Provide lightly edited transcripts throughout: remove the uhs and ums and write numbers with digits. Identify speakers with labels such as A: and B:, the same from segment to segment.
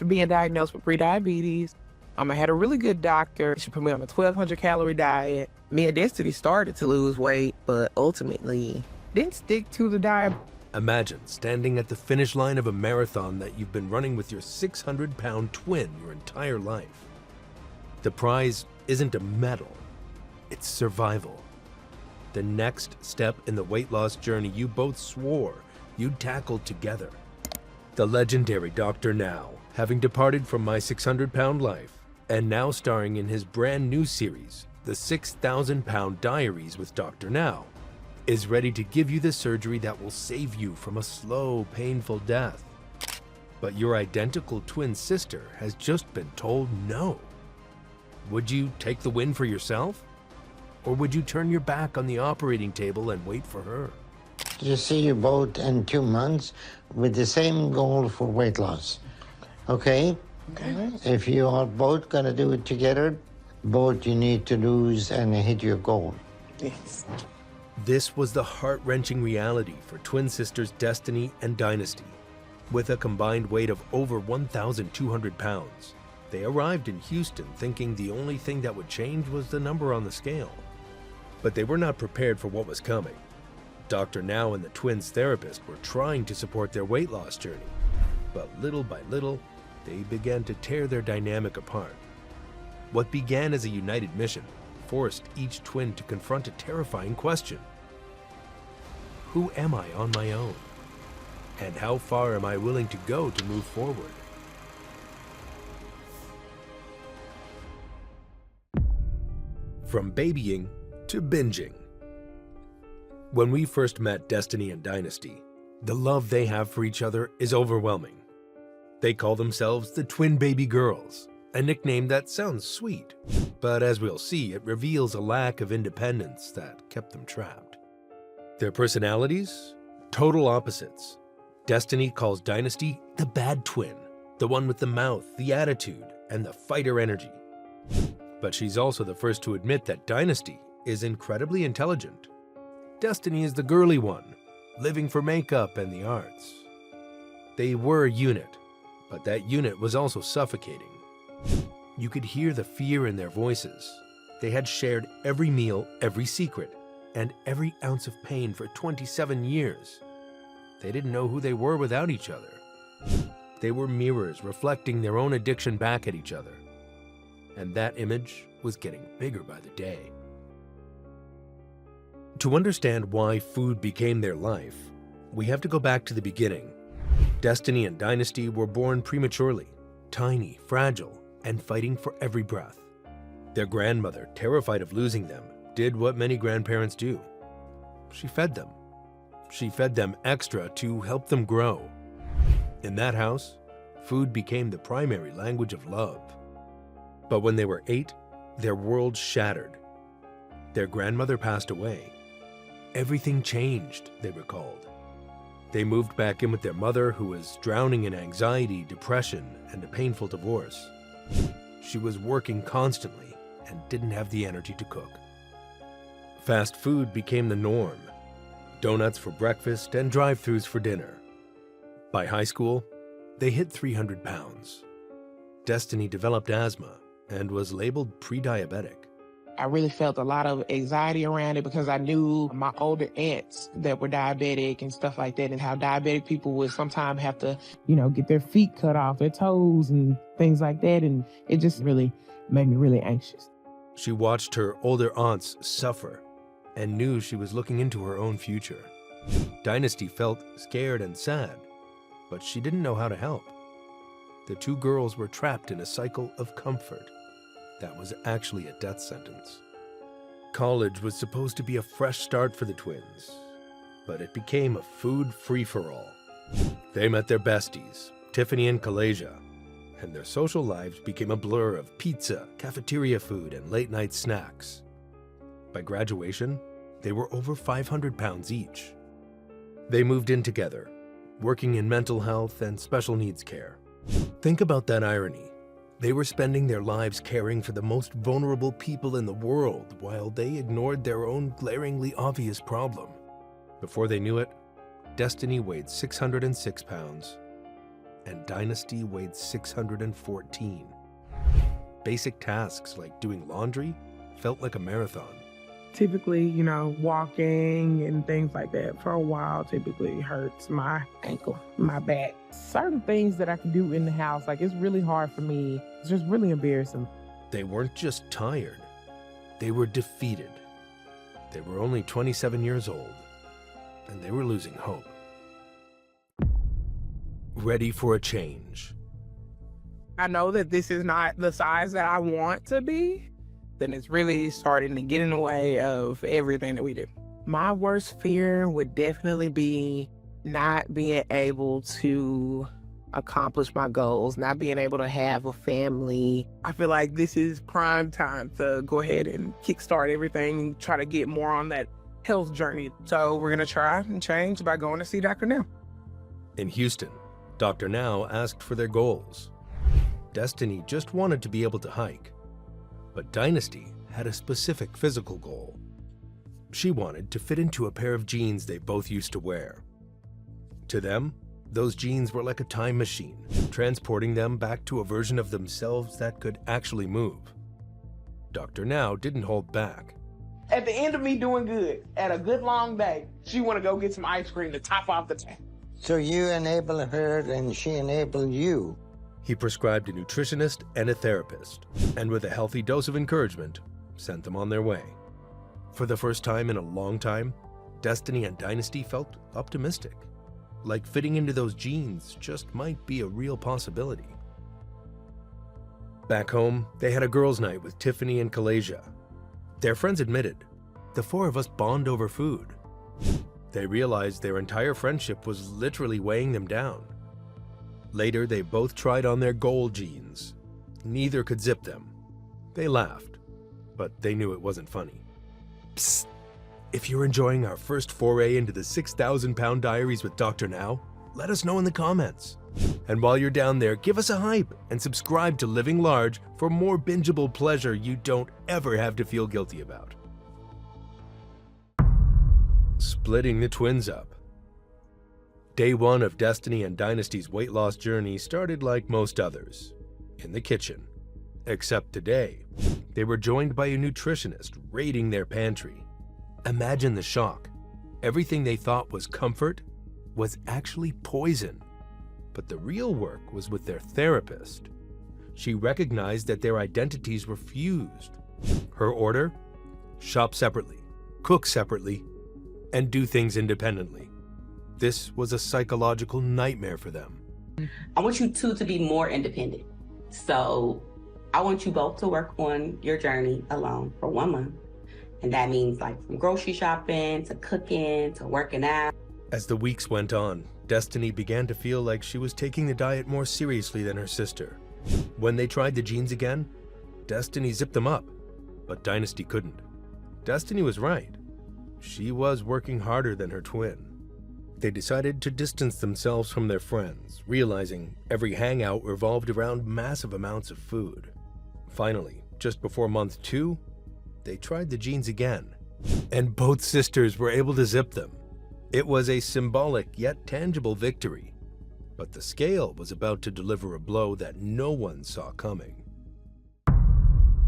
A: after being diagnosed with prediabetes, I had a really good doctor. She put me on a 1,200 calorie diet. Me and Destiny started to lose weight, but ultimately didn't stick to the diet.
B: Imagine standing at the finish line of a marathon that you've been running with your 600-pound twin your entire life. The prize isn't a medal, it's survival. The next step in the weight loss journey you both swore you'd tackle together. The legendary Dr. Now, having departed from my 600-pound life, and now starring in his brand new series, The 6,000-Pound Diaries with Dr. Now, is ready to give you the surgery that will save you from a slow, painful death. But your identical twin sister has just been told no. Would you take the win for yourself? Or would you turn your back on the operating table and wait for her?
C: To see you both in 2 months with the same goal for weight loss. Okay?
A: Okay.
C: If you are both going to do it together, both you need to lose and hit your goal.
A: Yes.
B: This was the heart-wrenching reality for twin sisters Destiny and Dynasty. With a combined weight of over 1,200 pounds, they arrived in Houston thinking the only thing that would change was the number on the scale. But they were not prepared for what was coming. Dr. Now and the twins' therapist were trying to support their weight loss journey, but little by little, they began to tear their dynamic apart. What began as a united mission forced each twin to confront a terrifying question. Who am I on my own? And how far am I willing to go to move forward? From babying to binging. When we first met Destiny and Dynasty, the love they have for each other is overwhelming. They call themselves the Twin Baby Girls, a nickname that sounds sweet, but as we'll see, it reveals a lack of independence that kept them trapped. Their personalities? Total opposites. Destiny calls Dynasty the bad twin, the one with the mouth, the attitude, and the fighter energy. But she's also the first to admit that Dynasty is incredibly intelligent. Destiny is the girly one, living for makeup and the arts. They were a unit, but that unit was also suffocating. You could hear the fear in their voices. They had shared every meal, every secret, and every ounce of pain for 27 years. They didn't know who they were without each other. They were mirrors reflecting their own addiction back at each other. And that image was getting bigger by the day. To understand why food became their life, we have to go back to the beginning. Destiny and Dynasty were born prematurely, tiny, fragile, and fighting for every breath. Their grandmother, terrified of losing them, did what many grandparents do. She fed them. She fed them extra to help them grow. In that house, food became the primary language of love. But when they were 8, their world shattered. Their grandmother passed away. Everything changed, they recalled. They moved back in with their mother, who was drowning in anxiety, depression, and a painful divorce. She was working constantly and didn't have the energy to cook. Fast food became the norm. Donuts for breakfast and drive-thrus for dinner. By high school, they hit 300 pounds. Destiny developed asthma and was labeled pre-diabetic.
A: I really felt a lot of anxiety around it because I knew my older aunts that were diabetic and stuff like that, and how diabetic people would sometimes have to, get their feet cut off, their toes and things like that. And it just really made me really anxious.
B: She watched her older aunts suffer and knew she was looking into her own future. Dynasty felt scared and sad, but she didn't know how to help. The two girls were trapped in a cycle of comfort that was actually a death sentence. College was supposed to be a fresh start for the twins, but it became a food free-for-all. They met their besties, Tiffany and Kalasia, and their social lives became a blur of pizza, cafeteria food, and late-night snacks. By graduation, they were over 500 pounds each. They moved in together, working in mental health and special needs care. Think about that irony. They were spending their lives caring for the most vulnerable people in the world while they ignored their own glaringly obvious problem. Before they knew it, Destiny weighed 606 pounds. and Dynasty weighed 614. Basic tasks like doing laundry felt like a marathon.
A: Typically, walking and things like that for a while typically hurts my ankle, my back. Certain things that I can do in the house, like it's really hard for me. It's just really embarrassing.
B: They weren't just tired, they were defeated. They were only 27 years old, and they were losing hope. Ready for a change.
A: I know that this is not the size that I want to be, then it's really starting to get in the way of everything that we do. My worst fear would definitely be not being able to accomplish my goals, not being able to have a family. I feel like this is prime time to go ahead and kickstart everything, try to get more on that health journey. So we're gonna try and change by going to see Dr. Now.
B: In Houston, Dr. Now asked for their goals. Destiny just wanted to be able to hike, but Dynasty had a specific physical goal. She wanted to fit into a pair of jeans they both used to wear. To them, those jeans were like a time machine, transporting them back to a version of themselves that could actually move. Dr. Now didn't hold back.
A: At the end of me doing good, at a good long day, she want to go get some ice cream to top off the day.
C: So you enable her and she enabled you.
B: He prescribed a nutritionist and a therapist, and with a healthy dose of encouragement, sent them on their way. For the first time in a long time, Destiny and Dynasty felt optimistic, like fitting into those jeans just might be a real possibility. Back home, they had a girls' night with Tiffany and Kalasia. Their friends admitted, "The four of us bond over food." They realized their entire friendship was literally weighing them down. Later, they both tried on their gold jeans. Neither could zip them. They laughed, but they knew it wasn't funny. Psst! If you're enjoying our first foray into the 6,000-pound diaries with Dr. Now, let us know in the comments. And while you're down there, give us a hype and subscribe to Living Large for more bingeable pleasure you don't ever have to feel guilty about. Splitting the twins up. Day one of Destiny and Dynasty's weight loss journey started like most others, in the kitchen. Except today, they were joined by a nutritionist raiding their pantry. Imagine the shock. Everything they thought was comfort was actually poison. But the real work was with their therapist. She recognized that their identities were fused. Her order? Shop separately, cook separately, and do things independently. This was a psychological nightmare for them.
D: I want you two to be more independent. So I want you both to work on your journey alone for 1 month. And that means like from grocery shopping to cooking to working out.
B: As the weeks went on, Destiny began to feel like she was taking the diet more seriously than her sister. When they tried the jeans again, Destiny zipped them up, but Dynasty couldn't. Destiny was right. She was working harder than her twin. They decided to distance themselves from their friends, realizing every hangout revolved around massive amounts of food. Finally, just before month 2, they tried the jeans again, and both sisters were able to zip them. It was a symbolic yet tangible victory, but the scale was about to deliver a blow that no one saw coming.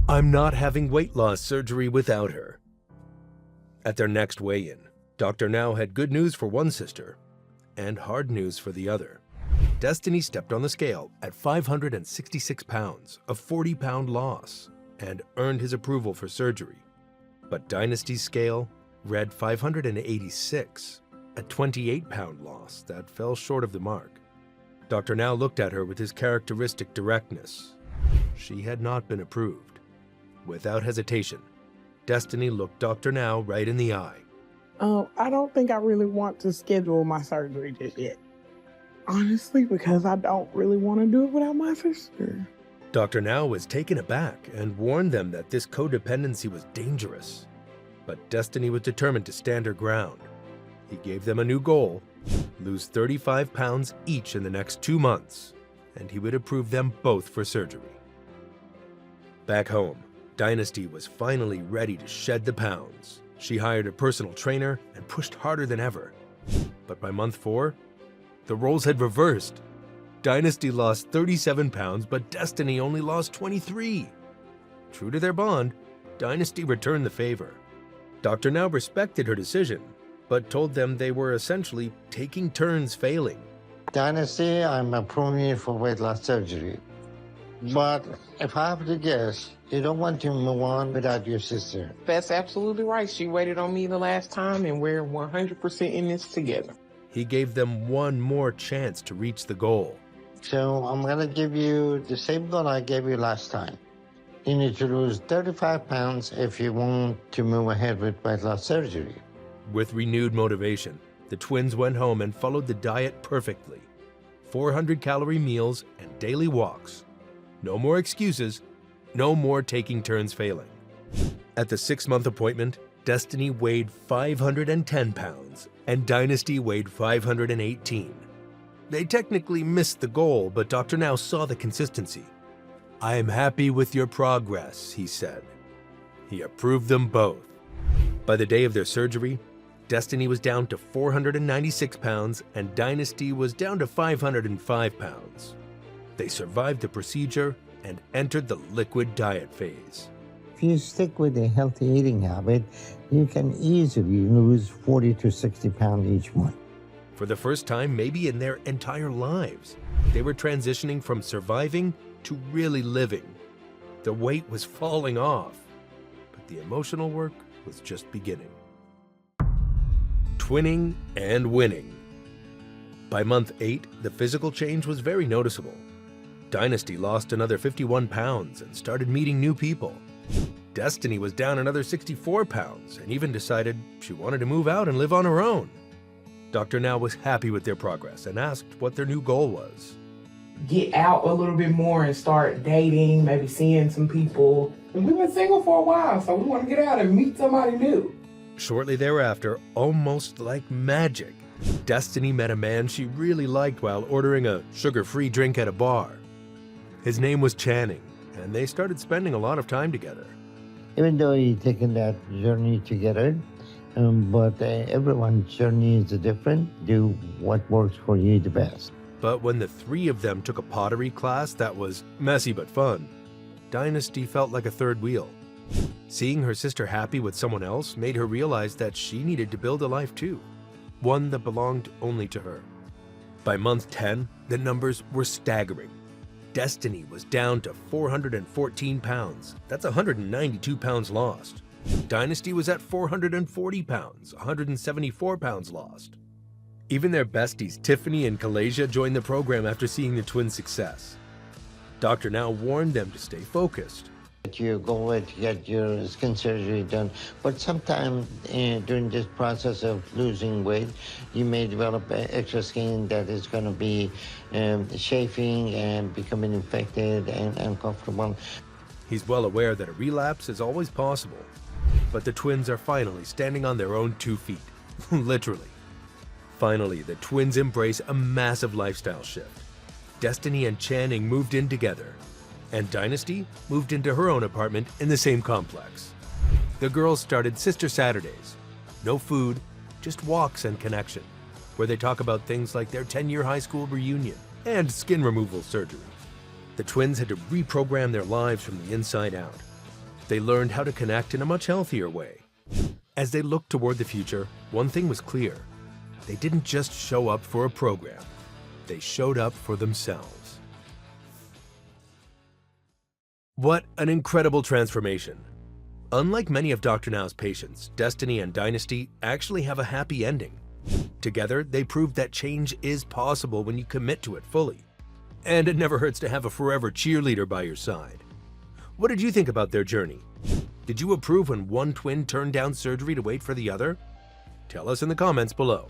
B: I'm not having weight loss surgery without her. At their next weigh-in, Dr. Now had good news for one sister and hard news for the other. Destiny stepped on the scale at 566 pounds, a 40-pound loss, and earned his approval for surgery. But Dynasty's scale read 586, a 28-pound loss that fell short of the mark. Dr. Now looked at her with his characteristic directness. She had not been approved. Without hesitation, Destiny looked Dr. Now right in the eye.
A: I don't think I really want to schedule my surgery just yet. Honestly, because I don't really want to do it without my sister.
B: Dr. Now was taken aback and warned them that this codependency was dangerous. But Destiny was determined to stand her ground. He gave them a new goal: lose 35 pounds each in the next 2 months, and he would approve them both for surgery. Back home, Dynasty was finally ready to shed the pounds. She hired a personal trainer and pushed harder than ever. But by month 4, the roles had reversed. Dynasty lost 37 pounds, but Destiny only lost 23. True to their bond, Dynasty returned the favor. Dr. Now respected her decision, but told them they were essentially taking turns failing.
C: Dynasty, I'm approving you for weight loss surgery. But if I have to guess, you don't want to move on without your sister.
A: That's absolutely right. She waited on me the last time, and we're 100% in this together.
B: He gave them one more chance to reach the goal.
C: So I'm going to give you the same goal I gave you last time. You need to lose 35 pounds if you want to move ahead with weight loss surgery.
B: With renewed motivation, the twins went home and followed the diet perfectly. 400-calorie meals and daily walks. No more excuses, no more taking turns failing. At the 6-month appointment, Destiny weighed 510 pounds and Dynasty weighed 518. They technically missed the goal, but Dr. Now saw the consistency. "I am happy with your progress," he said. He approved them both. By the day of their surgery, Destiny was down to 496 pounds and Dynasty was down to 505 pounds. They survived the procedure and entered the liquid diet phase.
C: If you stick with a healthy eating habit, you can easily lose 40 to 60 pounds each month.
B: For the first time, maybe in their entire lives, they were transitioning from surviving to really living. The weight was falling off, but the emotional work was just beginning. Twinning and winning. By month 8, the physical change was very noticeable. Dynasty lost another 51 pounds and started meeting new people. Destiny was down another 64 pounds and even decided she wanted to move out and live on her own. Dr. Now was happy with their progress and asked what their new goal was.
A: Get out a little bit more and start dating, maybe seeing some people. And we've been single for a while, so we want to get out and meet somebody new.
B: Shortly thereafter, almost like magic, Destiny met a man she really liked while ordering a sugar-free drink at a bar. His name was Channing, and they started spending a lot of time together.
C: Even though you're taking that journey together, but everyone's journey is different. Do what works for you the best.
B: But when the three of them took a pottery class that was messy but fun, Dynasty felt like a third wheel. Seeing her sister happy with someone else made her realize that she needed to build a life too, one that belonged only to her. By month 10, the numbers were staggering. Destiny was down to 414 pounds. That's 192 pounds lost. Dynasty was at 440 pounds, 174 pounds lost. Even their besties, Tiffany and Kalasia, joined the program after seeing the twins' success. Dr. Now warned them to stay focused.
C: You go to get your skin surgery done, but sometime during this process of losing weight, you may develop extra skin that is going to be chafing and becoming infected and uncomfortable.
B: He's well aware that a relapse is always possible, but the twins are finally standing on their own 2 feet, literally. Finally, the twins embrace a massive lifestyle shift. Destiny and Channing moved in together, and Dynasty moved into her own apartment in the same complex. The girls started Sister Saturdays. No food, just walks and connection, where they talk about things like their 10-year high school reunion and skin removal surgery. The twins had to reprogram their lives from the inside out. They learned how to connect in a much healthier way. As they looked toward the future, one thing was clear. They didn't just show up for a program. They showed up for themselves. What an incredible transformation. Unlike many of Dr. Now's patients, Destiny and Dynasty actually have a happy ending. Together, they proved that change is possible when you commit to it fully. And it never hurts to have a forever cheerleader by your side. What did you think about their journey? Did you approve when one twin turned down surgery to wait for the other? Tell us in the comments below.